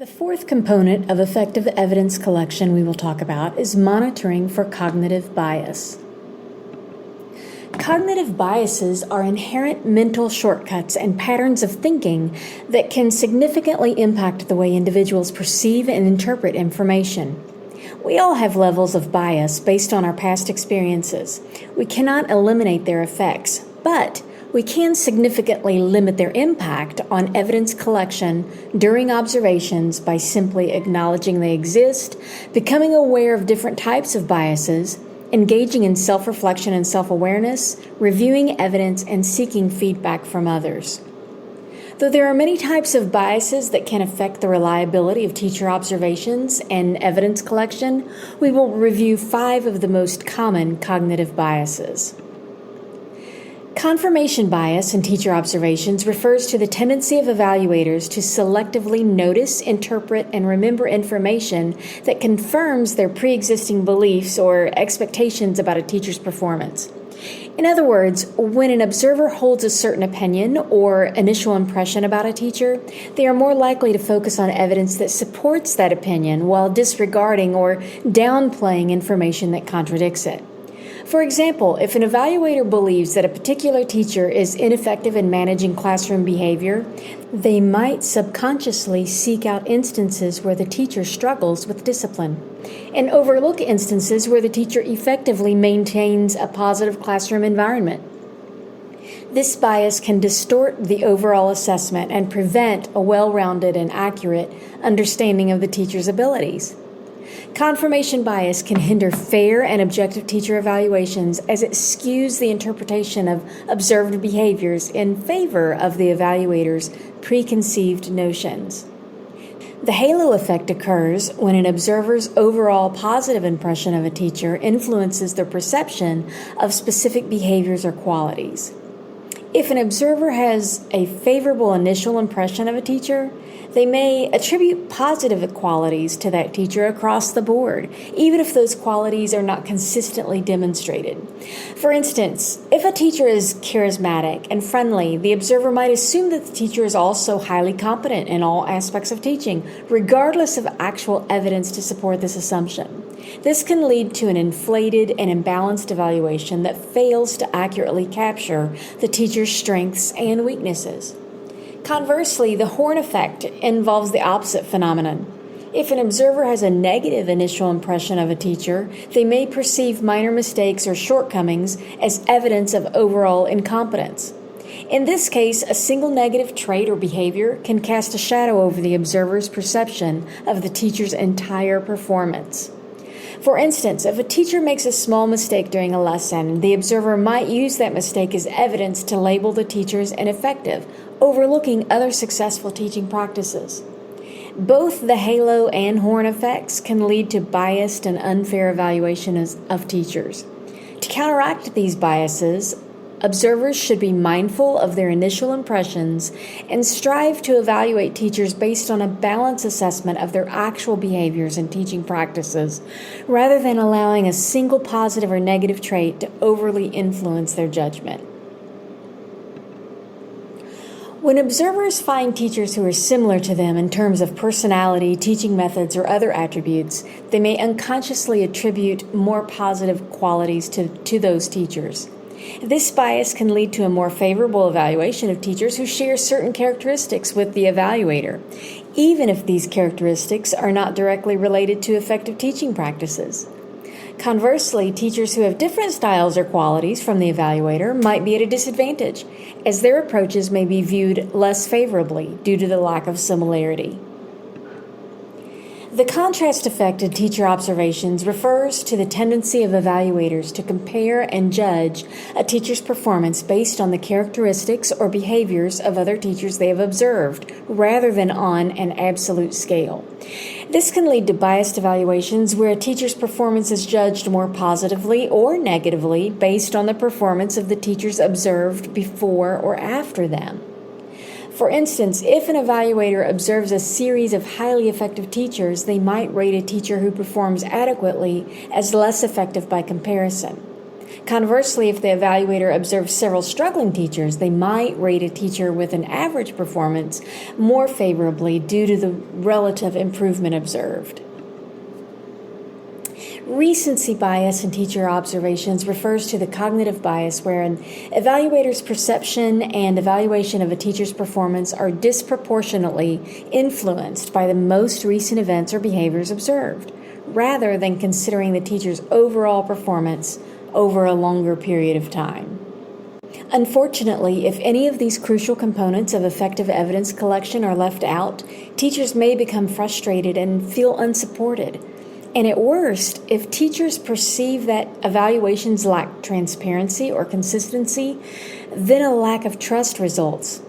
The fourth component of effective evidence collection we will talk about is monitoring for cognitive bias. Cognitive biases are inherent mental shortcuts and patterns of thinking that can significantly impact the way individuals perceive and interpret information. We all have levels of bias based on our past experiences. We cannot eliminate their effects, but we can significantly limit their impact on evidence collection during observations by simply acknowledging they exist, becoming aware of different types of biases, engaging in self-reflection and self-awareness, reviewing evidence, and seeking feedback from others. Though there are many types of biases that can affect the reliability of teacher observations and evidence collection, we will review 5 of the most common cognitive biases. Confirmation bias in teacher observations refers to the tendency of evaluators to selectively notice, interpret, and remember information that confirms their pre-existing beliefs or expectations about a teacher's performance. In other words, when an observer holds a certain opinion or initial impression about a teacher, they are more likely to focus on evidence that supports that opinion while disregarding or downplaying information that contradicts it. For example, if an evaluator believes that a particular teacher is ineffective in managing classroom behavior, they might subconsciously seek out instances where the teacher struggles with discipline and overlook instances where the teacher effectively maintains a positive classroom environment. This bias can distort the overall assessment and prevent a well-rounded and accurate understanding of the teacher's abilities. Confirmation bias can hinder fair and objective teacher evaluations as it skews the interpretation of observed behaviors in favor of the evaluator's preconceived notions. The halo effect occurs when an observer's overall positive impression of a teacher influences their perception of specific behaviors or qualities. If an observer has a favorable initial impression of a teacher, they may attribute positive qualities to that teacher across the board, even if those qualities are not consistently demonstrated. For instance, if a teacher is charismatic and friendly, the observer might assume that the teacher is also highly competent in all aspects of teaching, regardless of actual evidence to support this assumption. This can lead to an inflated and imbalanced evaluation that fails to accurately capture the teacher's strengths and weaknesses. Conversely, the Horn effect involves the opposite phenomenon. If an observer has a negative initial impression of a teacher, they may perceive minor mistakes or shortcomings as evidence of overall incompetence. In this case, a single negative trait or behavior can cast a shadow over the observer's perception of the teacher's entire performance. For instance, if a teacher makes a small mistake during a lesson, the observer might use that mistake as evidence to label the teacher as ineffective, overlooking other successful teaching practices. Both the halo and Horn effects can lead to biased and unfair evaluation of teachers. To counteract these biases, observers should be mindful of their initial impressions and strive to evaluate teachers based on a balanced assessment of their actual behaviors and teaching practices, rather than allowing a single positive or negative trait to overly influence their judgment. When observers find teachers who are similar to them in terms of personality, teaching methods, or other attributes, they may unconsciously attribute more positive qualities to those teachers. This bias can lead to a more favorable evaluation of teachers who share certain characteristics with the evaluator, even if these characteristics are not directly related to effective teaching practices. Conversely, teachers who have different styles or qualities from the evaluator might be at a disadvantage, as their approaches may be viewed less favorably due to the lack of similarity. The contrast effect of teacher observations refers to the tendency of evaluators to compare and judge a teacher's performance based on the characteristics or behaviors of other teachers they have observed, rather than on an absolute scale. This can lead to biased evaluations where a teacher's performance is judged more positively or negatively based on the performance of the teachers observed before or after them. For instance, if an evaluator observes a series of highly effective teachers, they might rate a teacher who performs adequately as less effective by comparison. Conversely, if the evaluator observes several struggling teachers, they might rate a teacher with an average performance more favorably due to the relative improvement observed. Recency bias in teacher observations refers to the cognitive bias where an evaluator's perception and evaluation of a teacher's performance are disproportionately influenced by the most recent events or behaviors observed, rather than considering the teacher's overall performance over a longer period of time. Unfortunately, if any of these crucial components of effective evidence collection are left out, teachers may become frustrated and feel unsupported. And at worst, if teachers perceive that evaluations lack transparency or consistency, then a lack of trust results.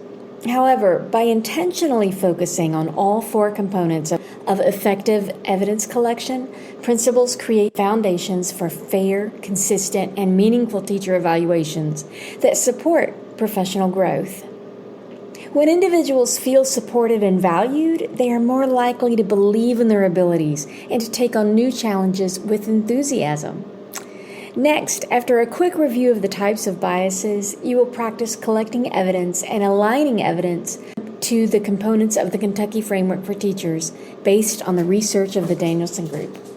However, by intentionally focusing on all four components of effective evidence collection, principals create foundations for fair, consistent, and meaningful teacher evaluations that support professional growth. When individuals feel supported and valued, they are more likely to believe in their abilities and to take on new challenges with enthusiasm. Next, after a quick review of the types of biases, you will practice collecting evidence and aligning evidence to the components of the Kentucky Framework for Teachers based on the research of the Danielson Group.